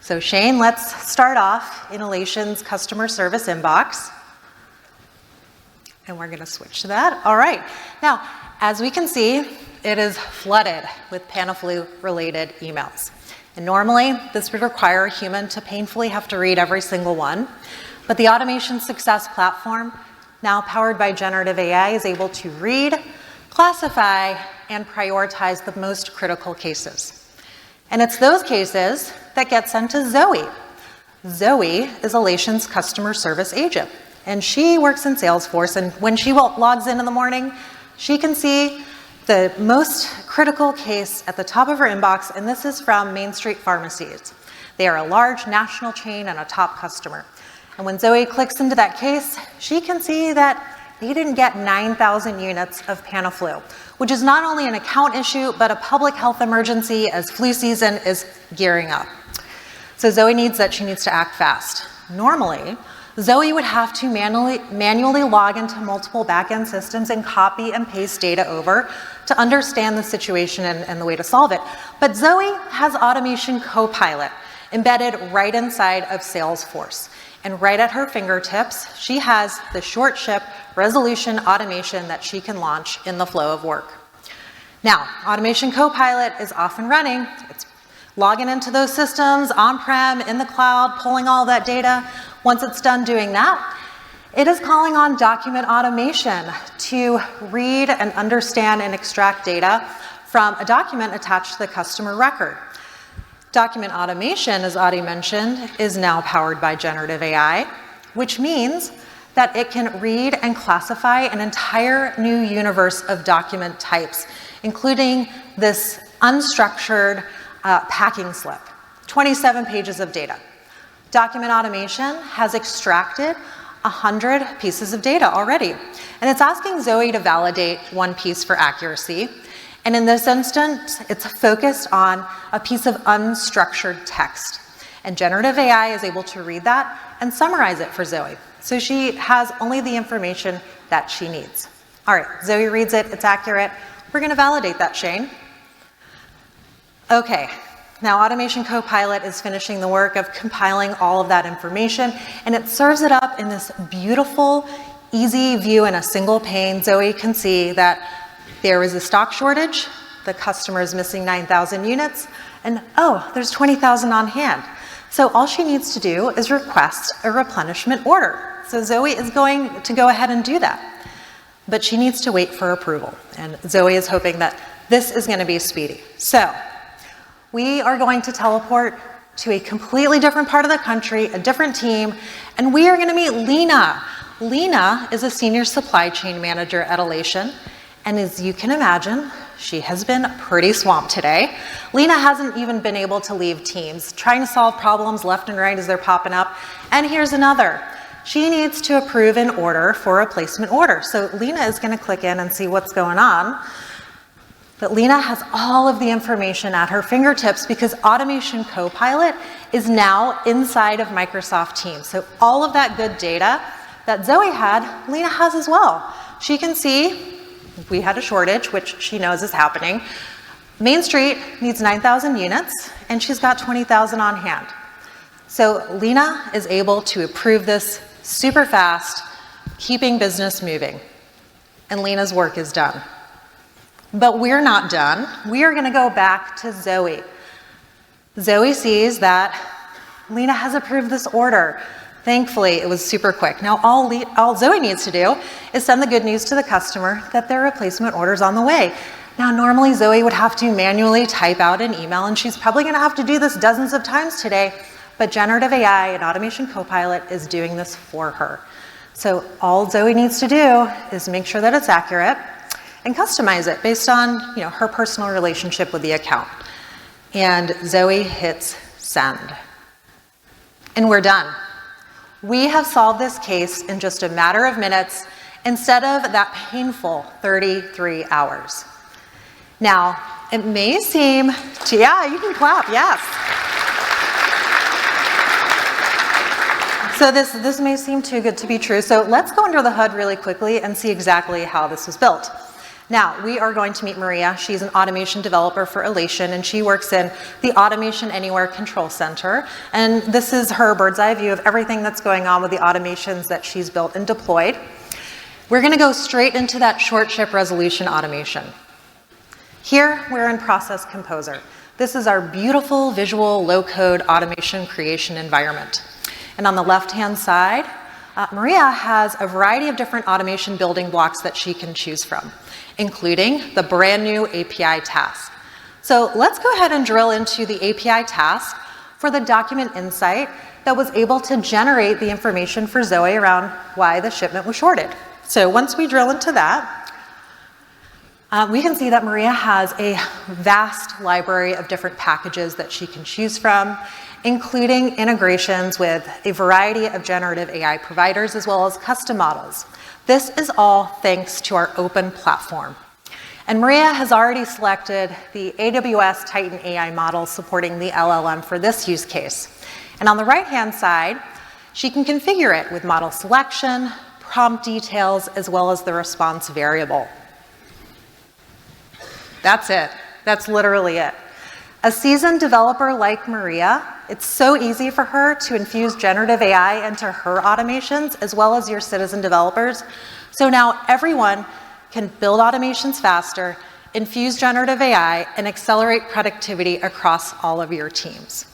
So Shane, let's start off in Elation's customer service inbox. And we're gonna switch to that. All right, now, as we can see, it is flooded with Panaflu-related emails. And normally, this would require a human to painfully have to read every single one. But the Automation Success Platform, now powered by generative AI, is able to read, classify, and prioritize the most critical cases. And it's those cases that get sent to Zoe. Zoe is Elation's customer service agent, and she works in Salesforce, and when she logs in the morning, she can see the most critical case at the top of her inbox, and this is from Main Street Pharmacies. They are a large national chain and a top customer. And when Zoe clicks into that case, she can see that they didn't get 9,000 units of Panaflu, which is not only an account issue, but a public health emergency as flu season is gearing up. So Zoe needs to act fast. Normally, Zoe would have to manually log into multiple back-end systems and copy and paste data over to understand the situation and the way to solve it. But Zoe has Automation Copilot embedded right inside of Salesforce. And right at her fingertips, she has the short ship resolution automation that she can launch in the flow of work. Now, Automation Copilot is off and running. It's logging into those systems on-prem, in the cloud, pulling all that data. Once it's done doing that, it is calling on document automation to read and understand and extract data from a document attached to the customer record. Document automation, as Adi mentioned, is now powered by generative AI, which means that it can read and classify an entire new universe of document types, including this unstructured packing slip, 27 pages of data. Document automation has extracted 100 pieces of data already, and it's asking Zoe to validate one piece for accuracy. And in this instance, it's focused on a piece of unstructured text. And generative AI is able to read that and summarize it for Zoe. So she has only the information that she needs. All right, Zoe reads it, it's accurate. We're gonna validate that, Shane. Okay, now Automation Copilot is finishing the work of compiling all of that information, and it serves it up in this beautiful, easy view in a single pane. Zoe can see that there is a stock shortage, the customer is missing 9,000 units, and oh, there's 20,000 on hand. So all she needs to do is request a replenishment order. So Zoe is going to go ahead and do that. But she needs to wait for approval, and Zoe is hoping that this is going to be speedy. So we are going to teleport to a completely different part of the country, a different team, and we are going to meet Lena. Lena is a senior supply chain manager at Elation. And as you can imagine, she has been pretty swamped today. Lena hasn't even been able to leave Teams, trying to solve problems left and right as they're popping up. And here's another. She needs to approve an order for a placement order. So Lena is going to click in and see what's going on. But Lena has all of the information at her fingertips because Automation Copilot is now inside of Microsoft Teams. So all of that good data that Zoe had, Lena has as well. She can see we had a shortage, which she knows is happening. Main Street needs 9,000 units, and she's got 20,000 on hand. So Lena is able to approve this super fast, keeping business moving. And Lena's work is done. But we're not done. We are going to go back to Zoe. Zoe sees that Lena has approved this order. Thankfully, it was super quick. Now, all Zoe needs to do is send the good news to the customer that their replacement order is on the way. Now, normally Zoe would have to manually type out an email, and she's probably going to have to do this dozens of times today, but generative AI and Automation Copilot is doing this for her. So all Zoe needs to do is make sure that it's accurate and customize it based on her personal relationship with the account. And Zoe hits send. And we're done. We have solved this case in just a matter of minutes instead of that painful 33 hours. Now, it may seem yeah, you can clap, yes. So this may seem too good to be true. So let's go under the hood really quickly and see exactly how this was built. Now, we are going to meet Maria. She's an automation developer for Elation, and she works in the Automation Anywhere Control Center. And this is her bird's eye view of everything that's going on with the automations that she's built and deployed. We're going to go straight into that short ship resolution automation. Here, we're in Process Composer. This is our beautiful visual low-code automation creation environment. And on the left-hand side, Maria has a variety of different automation building blocks that she can choose from, including the brand new API task. So let's go ahead and drill into the API task for the document insight that was able to generate the information for Zoe around why the shipment was shorted. So once we drill into that, we can see that Maria has a vast library of different packages that she can choose from, including integrations with a variety of generative AI providers as well as custom models. This is all thanks to our open platform. And Maria has already selected the AWS Titan AI model supporting the LLM for this use case. And on the right-hand side, she can configure it with model selection, prompt details, as well as the response variable. That's it. That's literally it. A seasoned developer like Maria, it's so easy for her to infuse generative AI into her automations as well as your citizen developers. So now everyone can build automations faster, infuse generative AI, and accelerate productivity across all of your teams.